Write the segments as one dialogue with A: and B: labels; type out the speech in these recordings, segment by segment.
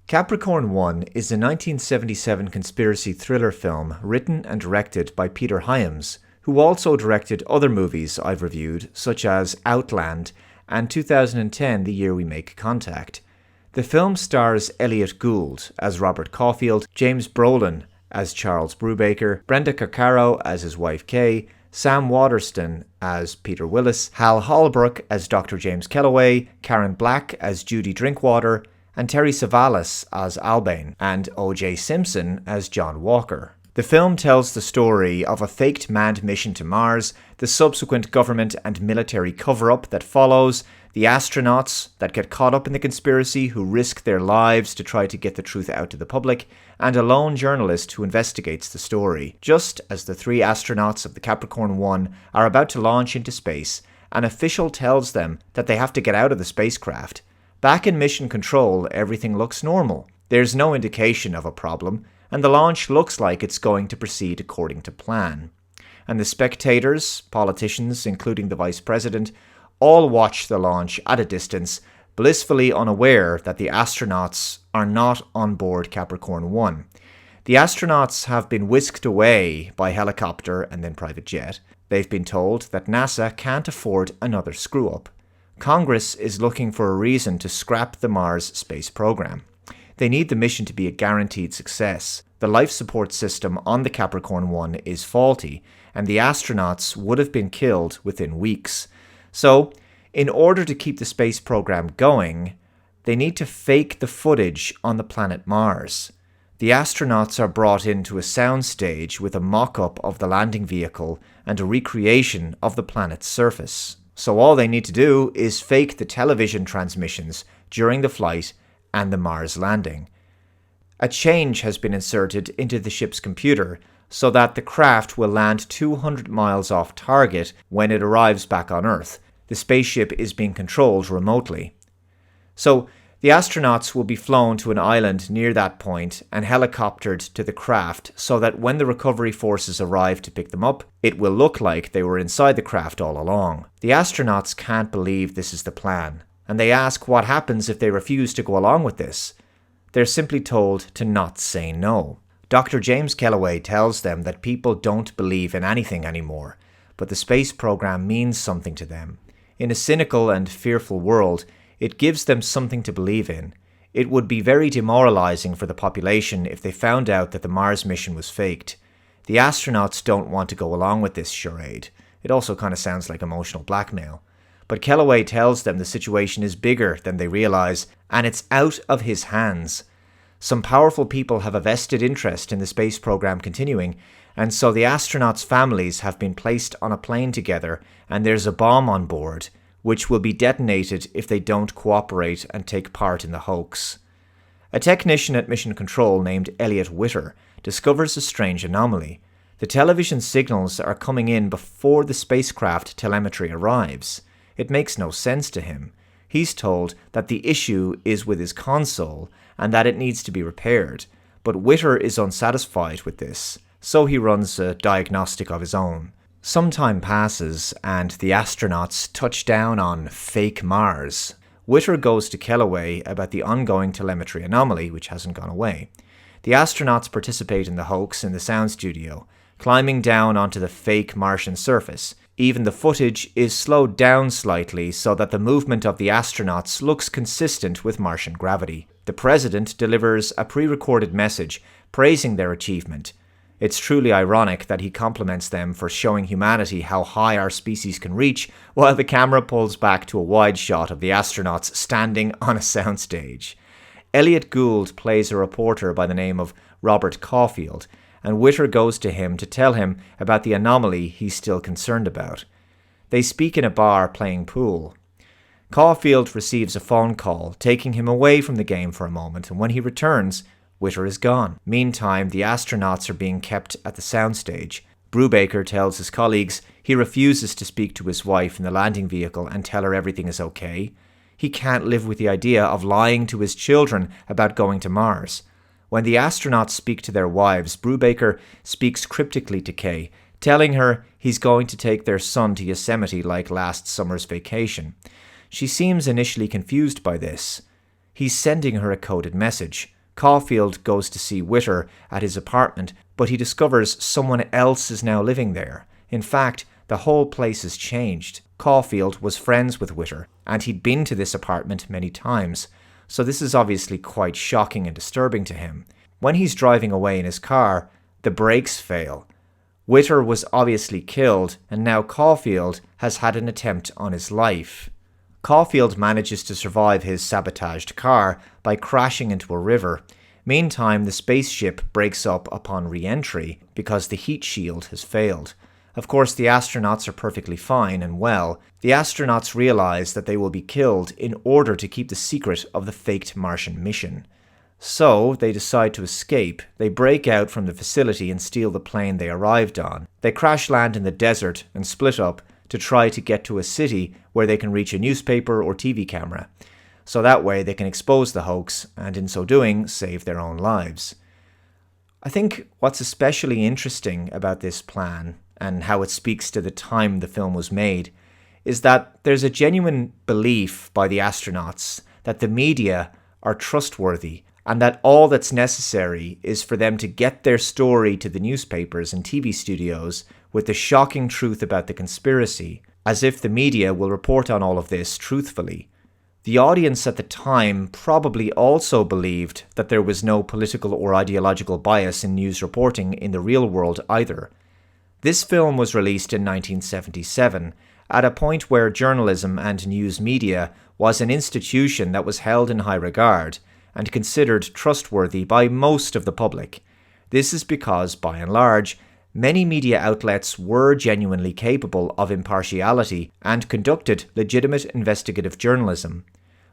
A: Capricorn One is a 1977 conspiracy thriller film written and directed by Peter Hyams, who also directed other movies I've reviewed, such as Outland and 2010 The Year We Make Contact. The film stars Elliot Gould as Robert Caulfield, James Brolin as Charles Brubaker, Brenda Coccaro as his wife Kay, Sam Waterston as Peter Willis, Hal Holbrook as Dr. James Kellaway, Karen Black as Judy Drinkwater, and Terry Savalas as Albane, and O.J. Simpson as John Walker. The film tells the story of a faked manned mission to Mars, the subsequent government and military cover-up that follows, the astronauts that get caught up in the conspiracy who risk their lives to try to get the truth out to the public, and a lone journalist who investigates the story. Just as the three astronauts of the Capricorn One are about to launch into space, an official tells them that they have to get out of the spacecraft. Back in mission control, everything looks normal. There's no indication of a problem, and the launch looks like it's going to proceed according to plan. And the spectators, politicians, including the Vice President, all watch the launch at a distance, blissfully unaware that the astronauts are not on board Capricorn One. The astronauts have been whisked away by helicopter and then private jet. They've been told that NASA can't afford another screw-up. Congress is looking for a reason to scrap the Mars space program. They need the mission to be a guaranteed success. The life support system on the Capricorn One is faulty, and the astronauts would have been killed within weeks. So, in order to keep the space program going, they need to fake the footage on the planet Mars. The astronauts are brought into a soundstage with a mock-up of the landing vehicle and a recreation of the planet's surface. So all they need to do is fake the television transmissions during the flight and the Mars landing. A change has been inserted into the ship's computer so that the craft will land 200 miles off target when it arrives back on Earth. The spaceship is being controlled remotely. So the astronauts will be flown to an island near that point and helicoptered to the craft so that when the recovery forces arrive to pick them up, it will look like they were inside the craft all along. The astronauts can't believe this is the plan, and they ask what happens if they refuse to go along with this. They're simply told to not say no. Dr. James Kellaway tells them that people don't believe in anything anymore, but the space program means something to them. In a cynical and fearful world, it gives them something to believe in. It would be very demoralizing for the population if they found out that the Mars mission was faked. The astronauts don't want to go along with this charade. It also kind of sounds like emotional blackmail. But Kellaway tells them the situation is bigger than they realize, and it's out of his hands. Some powerful people have a vested interest in the space program continuing, and so the astronauts' families have been placed on a plane together, and there's a bomb on board, which will be detonated if they don't cooperate and take part in the hoax. A technician at Mission Control named Elliot Witter discovers a strange anomaly. The television signals are coming in before the spacecraft telemetry arrives. It makes no sense to him. He's told that the issue is with his console and that it needs to be repaired, but Witter is unsatisfied with this, so he runs a diagnostic of his own. Some time passes and the astronauts touch down on fake Mars. Witter goes to Kellaway about the ongoing telemetry anomaly, which hasn't gone away. The astronauts participate in the hoax in the sound studio, climbing down onto the fake Martian surface. Even the footage is slowed down slightly so that the movement of the astronauts looks consistent with Martian gravity. The president delivers a pre-recorded message praising their achievement. It's truly ironic that he compliments them for showing humanity how high our species can reach, while the camera pulls back to a wide shot of the astronauts standing on a soundstage. Elliot Gould plays a reporter by the name of Robert Caulfield, and Witter goes to him to tell him about the anomaly he's still concerned about. They speak in a bar playing pool. Caulfield receives a phone call, taking him away from the game for a moment, and when he returns, Witter is gone. Meantime, the astronauts are being kept at the soundstage. Brubaker tells his colleagues he refuses to speak to his wife in the landing vehicle and tell her everything is okay. He can't live with the idea of lying to his children about going to Mars. When the astronauts speak to their wives, Brubaker speaks cryptically to Kay, telling her he's going to take their son to Yosemite like last summer's vacation. She seems initially confused by this. He's sending her a coded message. Caulfield goes to see Witter at his apartment, but he discovers someone else is now living there. In fact, the whole place has changed. Caulfield was friends with Witter, and he'd been to this apartment many times, so this is obviously quite shocking and disturbing to him. When he's driving away in his car, the brakes fail. Witter was obviously killed, and now Caulfield has had an attempt on his life. Caulfield manages to survive his sabotaged car by crashing into a river. Meantime, the spaceship breaks up upon re-entry because the heat shield has failed. Of course, the astronauts are perfectly fine and well. The astronauts realize that they will be killed in order to keep the secret of the faked Martian mission. So, they decide to escape. They break out from the facility and steal the plane they arrived on. They crash land in the desert and split up to try to get to a city where they can reach a newspaper or TV camera. So that way they can expose the hoax and in so doing save their own lives. I think what's especially interesting about this plan and how it speaks to the time the film was made is that there's a genuine belief by the astronauts that the media are trustworthy and that all that's necessary is for them to get their story to the newspapers and TV studios with the shocking truth about the conspiracy, as if the media will report on all of this truthfully. The audience at the time probably also believed that there was no political or ideological bias in news reporting in the real world either. This film was released in 1977, at a point where journalism and news media was an institution that was held in high regard and considered trustworthy by most of the public. This is because, by and large, many media outlets were genuinely capable of impartiality and conducted legitimate investigative journalism.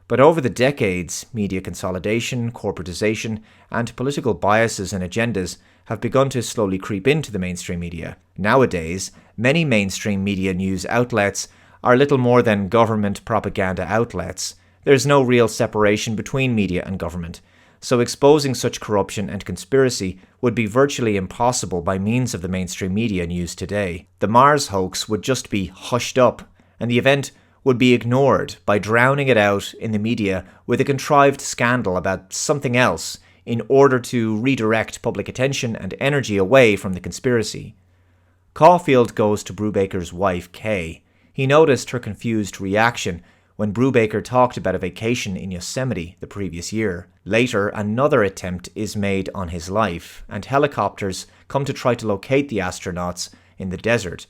A: But over the decades, media consolidation, corporatization, and political biases and agendas have begun to slowly creep into the mainstream media. Nowadays, many mainstream media news outlets are little more than government propaganda outlets. There's no real separation between media and government, so exposing such corruption and conspiracy would be virtually impossible by means of the mainstream media news today. The Mars hoax would just be hushed up, and the event would be ignored by drowning it out in the media with a contrived scandal about something else in order to redirect public attention and energy away from the conspiracy. Caulfield goes to Brubaker's wife, Kay. He noticed her confused reaction when Brubaker talked about a vacation in Yosemite the previous year. Later, another attempt is made on his life, and helicopters come to try to locate the astronauts in the desert.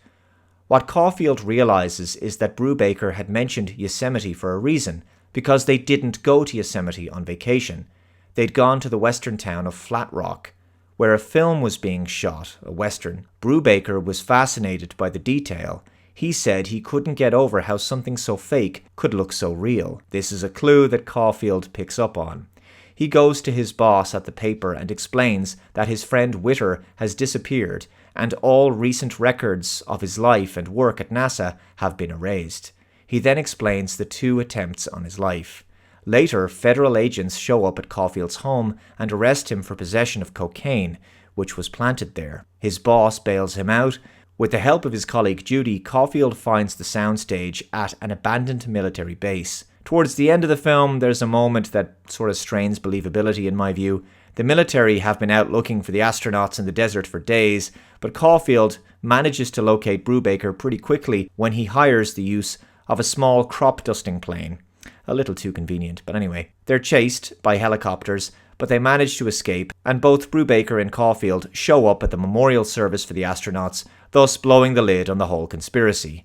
A: What Caulfield realizes is that Brubaker had mentioned Yosemite for a reason, because they didn't go to Yosemite on vacation. They'd gone to the western town of Flat Rock, where a film was being shot, a western. Brubaker was fascinated by the detail. He said he couldn't get over how something so fake could look so real. This is a clue that Caulfield picks up on. He goes to his boss at the paper and explains that his friend Witter has disappeared and all recent records of his life and work at NASA have been erased. He then explains the 2 attempts on his life. Later, federal agents show up at Caulfield's home and arrest him for possession of cocaine, which was planted there. His boss bails him out. With the help of his colleague Judy, Caulfield finds the soundstage at an abandoned military base. Towards the end of the film, there's a moment that sort of strains believability in my view. The military have been out looking for the astronauts in the desert for days, but Caulfield manages to locate Brubaker pretty quickly when he hires the use of a small crop dusting plane. A little too convenient, but anyway. They're chased by helicopters, but they manage to escape, and both Brubaker and Caulfield show up at the memorial service for the astronauts, thus blowing the lid on the whole conspiracy.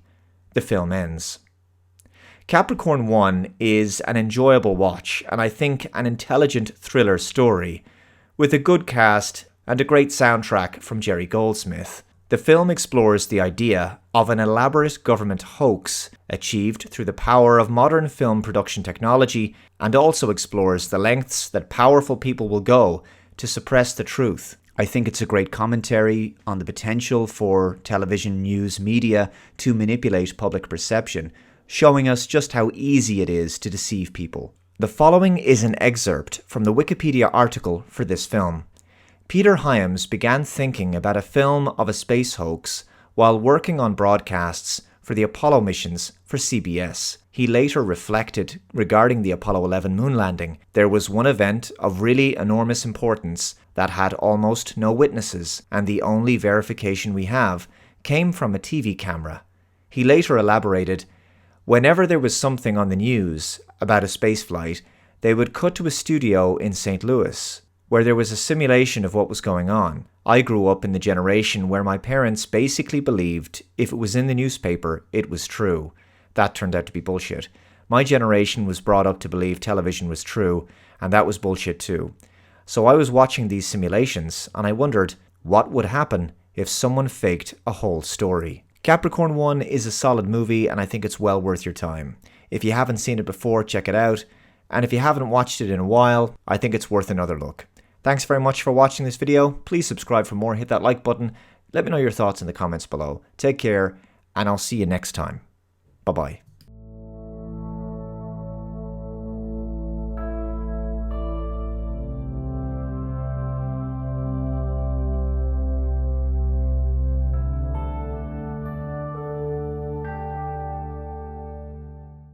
A: The film ends. Capricorn One is an enjoyable watch, and I think an intelligent thriller story, with a good cast and a great soundtrack from Jerry Goldsmith. The film explores the idea of an elaborate government hoax achieved through the power of modern film production technology, and also explores the lengths that powerful people will go to suppress the truth. I think it's a great commentary on the potential for television news media to manipulate public perception, showing us just how easy it is to deceive people. The following is an excerpt from the Wikipedia article for this film. Peter Hyams began thinking about a film of a space hoax while working on broadcasts for for the Apollo missions for CBS. He later reflected regarding the Apollo 11 moon landing. There was one event of really enormous importance that had almost no witnesses, and the only verification we have came from a TV camera. He later elaborated, whenever there was something on the news about a spaceflight, they would cut to a studio in St. Louis, where there was a simulation of what was going on. I grew up in the generation where my parents basically believed if it was in the newspaper, it was true. That turned out to be bullshit. My generation was brought up to believe television was true, and that was bullshit too. So I was watching these simulations, and I wondered what would happen if someone faked a whole story. Capricorn One is a solid movie, and I think it's well worth your time. If you haven't seen it before, check it out. And if you haven't watched it in a while, I think it's worth another look. Thanks very much for watching this video. Please subscribe for more, hit that like button. Let me know your thoughts in the comments below. Take care, and I'll see you next time. Bye-bye.